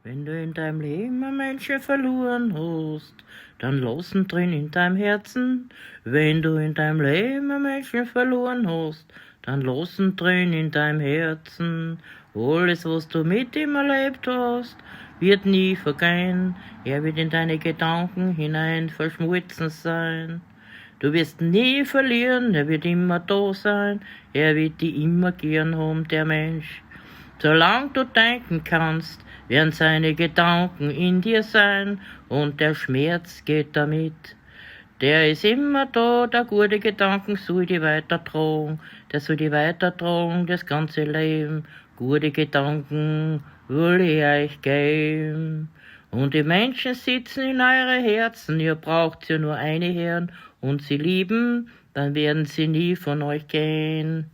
Wenn du in deinem Leben einen Menschen verloren hast, dann lass ihn drin in deinem Herzen. Wenn du in deinem Leben einen Menschen verloren hast, dann lass ihn drin in deinem Herzen. Alles, was du mit ihm erlebt hast, wird nie vergehen. Er wird in deine Gedanken hinein verschmolzen sein. Du wirst ihn nie verlieren, er wird immer da sein. Er wird dich immer gern haben, der Mensch. Solange du denken kannst, werden seine Gedanken in dir sein und der Schmerz geht damit. Der ist immer da, der gute Gedanken soll die weitertragen, der soll die weitertragen, das ganze Leben. Gute Gedanken will ich euch geben. Und die Menschen sitzen in eure Herzen, ihr braucht ja nur eine hören und sie lieben, dann werden sie nie von euch gehen.